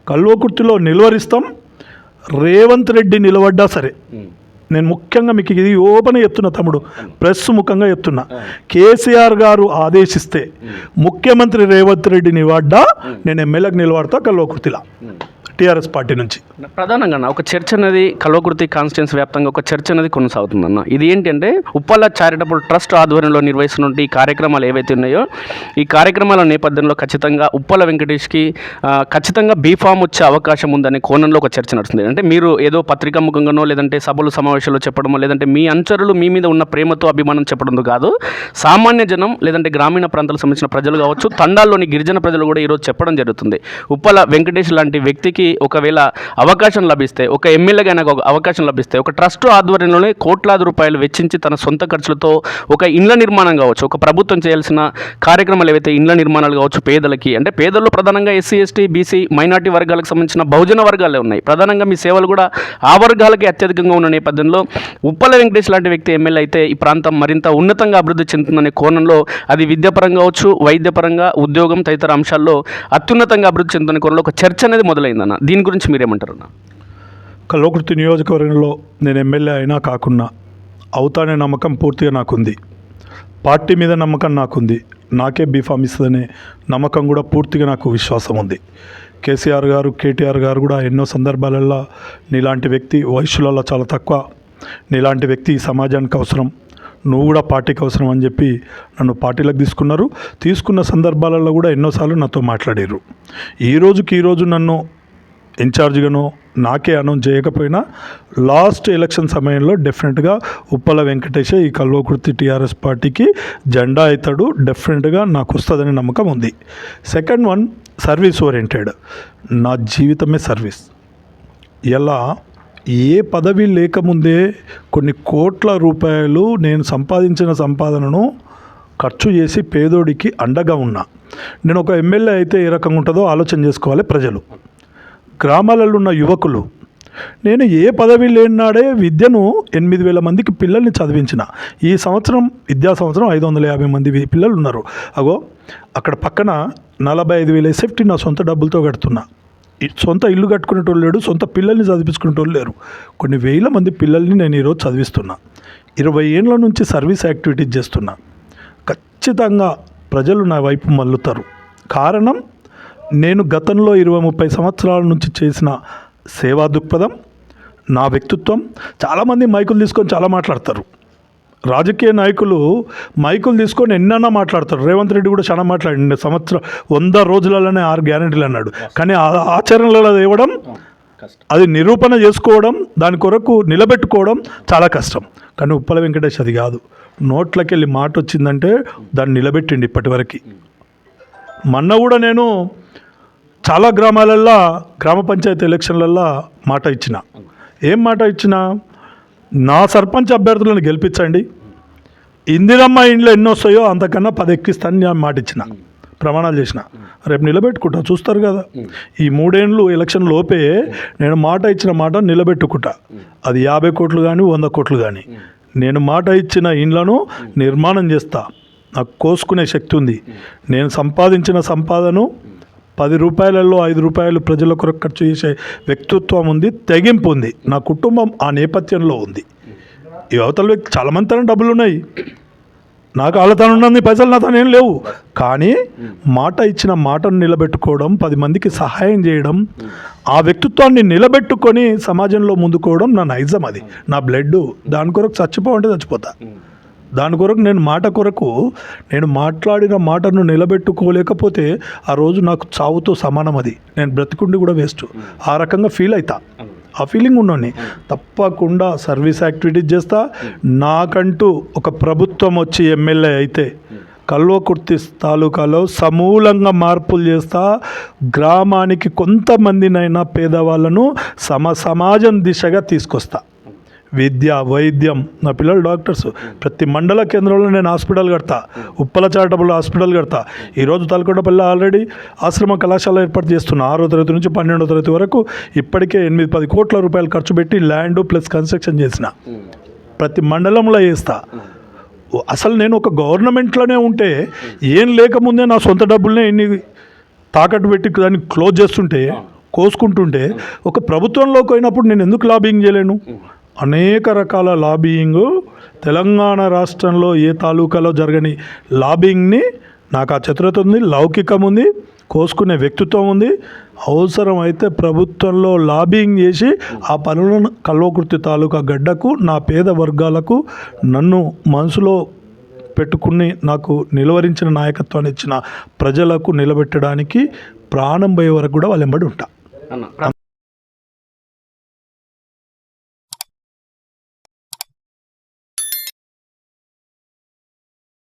కల్వకుర్తిలో నిలువరిస్తాం. రేవంత్ రెడ్డి నిలబడ్డా సరే, నేను ముఖ్యంగా మీకు ఇది ఓపెన్ చెప్తున్నా తమ్ముడు, ప్రెస్ ముఖంగా చెప్తున్నా, కేసీఆర్ గారు ఆదేశిస్తే ముఖ్యమంత్రి రేవంత్ రెడ్డి నిలబడ్డా నేను ఎమ్మెల్యేకి నిలబడతా కల్వకుర్తిలా టీఆర్ఎస్ పార్టీ నుంచి. ప్రధానంగా ఒక చర్చ అనేది కల్వకుర్తి కాన్స్టిట్యున్సీ వ్యాప్తంగా ఒక చర్చ అనేది కొనసాగుతుందన్న. ఇది ఏంటంటే ఉప్పల చారిటబుల్ ట్రస్ట్ ఆధ్వర్యంలో నిర్వహిస్తున్న ఈ కార్యక్రమాలు ఏవైతే ఉన్నాయో, ఈ కార్యక్రమాల నేపథ్యంలో ఖచ్చితంగా ఉప్పల వెంకటేష్కి ఖచ్చితంగా బీఫామ్ వచ్చే అవకాశం ఉందనే కోణంలో ఒక చర్చ నడుస్తుంది. అంటే మీరు ఏదో పత్రికా ముఖంగానో లేదంటే సభలు సమావేశాల్లో చెప్పడమో లేదంటే మీ అనుచరులు మీ మీద ఉన్న ప్రేమతో అభిమానం చెప్పడం కాదు, సామాన్య జనం లేదంటే గ్రామీణ ప్రాంతాలకు సంబంధించిన ప్రజలు కావచ్చు, తండాల్లోని గిరిజన ప్రజలు కూడా ఈరోజు చెప్పడం జరుగుతుంది. ఉప్పల వెంకటేష్ లాంటి వ్యక్తికి ఒకవేళ అవకాశం లభిస్తే, ఒక ఎమ్మెల్యేగా ఆయనకు ఒక అవకాశం లభిస్తే, ఒక ట్రస్ట్ ఆధ్వర్యంలోనే కోట్లాది రూపాయలు వెచ్చించి తన సొంత ఖర్చులతో ఒక ఇండ్ల నిర్మాణం కావచ్చు, ఒక ప్రభుత్వం చేయాల్సిన కార్యక్రమాలు ఏవైతే ఇండ్ల నిర్మాణాలు కావచ్చు, పేదలకి అంటే పేదల్లో ప్రధానంగా ఎస్సీ ఎస్టీ బీసీ మైనార్టీ వర్గాలకు సంబంధించిన బహుజన వర్గాలే ఉన్నాయి. ప్రధానంగా మీ సేవలు కూడా ఆ వర్గాలకి అత్యధికంగా ఉన్న నేపథ్యంలో ఉప్పల వెంకటేష్ లాంటి వ్యక్తి ఎమ్మెల్యే అయితే ఈ ప్రాంతం మరింత ఉన్నతంగా అభివృద్ధి చెందుతుందనే కోణంలో, అది విద్యాపరంగా కావచ్చు, వైద్యపరంగా, ఉద్యోగం తదితర అంశాల్లో అత్యున్నతంగా అభివృద్ధి చెందుతున్న కోణంలో ఒక చర్చ అనేది మొదలైందన్న. దీని గురించి మీరేమంటారు అన్న? కల్వకుర్తి నియోజకవర్గంలో నేను ఎమ్మెల్యే అయినా కాకున్నా అవుతానే నమ్మకం పూర్తిగా నాకుంది. పార్టీ మీద నమ్మకం నాకుంది. నాకే బీఫామ్ ఇస్తుందనే నమ్మకం కూడా పూర్తిగా నాకు విశ్వాసం ఉంది. కేసీఆర్ గారు, కేటీఆర్ గారు కూడా ఎన్నో సందర్భాలలో నీలాంటి వ్యక్తి వయసులలో చాలా తక్కువ, నీలాంటి వ్యక్తి ఈ సమాజానికి అవసరం, నువ్వు కూడా పార్టీకి అవసరం అని చెప్పి నన్ను పార్టీలకు తీసుకున్నారు. తీసుకున్న సందర్భాలలో కూడా ఎన్నోసార్లు నాతో మాట్లాడారు. ఈరోజు నన్ను ఇన్ఛార్జిగానో నాకే అనౌన్స్ చేయకపోయినా లాస్ట్ ఎలక్షన్ సమయంలో డెఫినెట్గా ఉప్పల వెంకటేషే ఈ కల్వకుర్తి టీఆర్ఎస్ పార్టీకి జెండా అవుతాడు, డెఫినెట్గా నాకు వస్తుందనే నమ్మకం ఉంది. Second one, service oriented. నా జీవితమే సర్వీస్. ఇలా ఏ పదవి లేకముందే కొన్ని కోట్ల రూపాయలు నేను సంపాదించిన సంపాదనను ఖర్చు చేసి పేదోడికి అండగా ఉన్నా. నేను ఒక ఎమ్మెల్యే అయితే ఏ రకంగా ఉంటుందో ఆలోచన చేసుకోవాలి ప్రజలు, గ్రామాలలో ఉన్న యువకులు. నేను ఏ పదవి లేనాడే విద్యను 8,000 మందికి పిల్లల్ని చదివించిన. ఈ సంవత్సరం విద్యా సంవత్సరం 550 మంది పిల్లలు ఉన్నారు. అగో అక్కడ పక్కన 45,000 సేఫ్టీ నా సొంత డబ్బులతో కడుతున్నా. సొంత ఇల్లు కట్టుకునేటోళ్ళు లేడు, సొంత పిల్లల్ని చదివించుకునేటోళ్ళు లేరు. కొన్ని వేల మంది పిల్లల్ని నేను ఈరోజు చదివిస్తున్నా. 20 ఏళ్ళ నుంచి సర్వీస్ యాక్టివిటీస్ చేస్తున్నా. ఖచ్చితంగా ప్రజలు నా వైపు మల్లుతారు. కారణం, నేను గతంలో 20-30 సంవత్సరాల నుంచి చేసిన సేవా దృక్పథం, నా వ్యక్తిత్వం. చాలామంది మైకులు తీసుకొని చాలా మాట్లాడతారు. రాజకీయ నాయకులు మైకులు తీసుకొని ఎన్నైనా మాట్లాడతారు. రేవంత్ రెడ్డి కూడా చాలా మాట్లాడింది. 100 రోజులలోనే 6 గ్యారెంటీలు అన్నాడు. కానీ ఆచరణలో ఇవ్వడం, అది నిరూపణ చేసుకోవడం, దాని కొరకు నిలబెట్టుకోవడం చాలా కష్టం. కానీ ఉప్పల వెంకటేష్ అది కాదు. నోట్లకి వెళ్ళి మాట వచ్చిందంటే దాన్ని నిలబెట్టిండి ఇప్పటివరకు. మొన్న కూడా నేను చాలా గ్రామాలల్లో గ్రామ పంచాయతీ ఎలక్షన్లల్లో మాట ఇచ్చిన. ఏం మాట ఇచ్చిన? నా సర్పంచ్ అభ్యర్థులను గెలిపించండి, ఇందిరమ్మ ఇండ్లు ఎన్ని వస్తాయో అంతకన్నా 10 ఎక్కిస్తాను నేను మాట ఇచ్చిన, ప్రమాణాలు చేసిన. రేపు నిలబెట్టుకుంటా, చూస్తారు కదా. ఈ 3 ఏళ్ళు ఎలక్షన్ లోపే నేను మాట ఇచ్చిన మాట నిలబెట్టుకుంటా. అది 50 కోట్లు కానీ 100 కోట్లు కానీ. నేను మాట ఇచ్చిన ఇండ్లను నిర్మాణం చేస్తా. నాకు కోసుకునే శక్తి ఉంది. నేను సంపాదించిన సంపాదన 10 రూపాయలలో 5 రూపాయలు ప్రజల కొరకు ఖర్చు చేసే వ్యక్తిత్వం ఉంది, తెగింపు ఉంది. నా కుటుంబం ఆ నేపథ్యంలో ఉంది. ఈ అవతల వ్యక్తి చాలామంది తన డబ్బులు ఉన్నాయి, నాకు వాళ్ళ తను ఉన్నది, పైసలు నా తను ఏం లేవు. కానీ మాట ఇచ్చిన మాటను నిలబెట్టుకోవడం, 10 మందికి సహాయం చేయడం, ఆ వ్యక్తిత్వాన్ని నిలబెట్టుకొని సమాజంలో ముందుకోవడం నా నైజం. అది నా బ్లడ్. దాని కొరకు చచ్చిపోవంటే చచ్చిపోతా. దాని కొరకు నేను మాట కొరకు నేను మాట్లాడిన మాటను నిలబెట్టుకోలేకపోతే ఆ రోజు నాకు చావుతో సమానం. అది నేను బ్రతికుండి కూడా వేస్ట్. ఆ రకంగా ఫీల్ అవుతా. ఆ ఫీలింగ్ ఉన్నోని తప్పకుండా సర్వీస్ యాక్టివిటీస్ చేస్తా. నాకంటూ ఒక ప్రభుత్వం వచ్చి ఎమ్మెల్యే అయితే కల్వకుర్తి తాలూకాలో సమూలంగా మార్పులు చేస్తా. గ్రామానికి కొంతమందినైనా పేదవాళ్ళను సమాజం దిశగా తీసుకొస్తా. విద్య, వైద్యం, నా పిల్లలు డాక్టర్స్. ప్రతి మండల కేంద్రంలో నేను హాస్పిటల్ కడతా, ఉప్పల చారిటబుల్ హాస్పిటల్ కడతా. ఈరోజు తలకొండపల్లి ఆల్రెడీ ఆశ్రమ కళాశాల ఏర్పాటు చేస్తున్నా. 6వ తరగతి నుంచి 12వ తరగతి వరకు ఇప్పటికే 8-10 కోట్ల రూపాయలు ఖర్చు పెట్టి ల్యాండ్ ప్లస్ కన్స్ట్రక్షన్ చేసిన. ప్రతి మండలంలో చేస్తా. అసలు నేను ఒక గవర్నమెంట్లోనే ఉంటే ఏం లేకముందే నా సొంత డబ్బులనే ఇన్ని తాకట్టు పెట్టి దాన్ని క్లోజ్ చేస్తుంటే కోసుకుంటుంటే ఒక ప్రభుత్వంలోకి పోయినప్పుడు నేను ఎందుకు లాబింగ్ చేయలేను? అనేక రకాల లాబింగ్ తెలంగాణ రాష్ట్రంలో ఏ తాలూకాలో జరగని లాబింగ్ని నాకు ఆ చతురత ఉంది, లౌకికం ఉంది, కోసుకునే వ్యక్తిత్వం ఉంది. అవసరం అయితే ప్రభుత్వంలో లాబింగ్ చేసి ఆ పనులను కల్వకుర్తి తాలూకా గడ్డకు, నా పేద వర్గాలకు, నన్ను మనసులో పెట్టుకుని నాకు నిలువరించిన నాయకత్వాన్ని ఇచ్చిన ప్రజలకు నిలబెట్టడానికి ప్రాణం పోయే వరకు కూడా వాళ్ళు వెంబడి ఉంటా. అన్న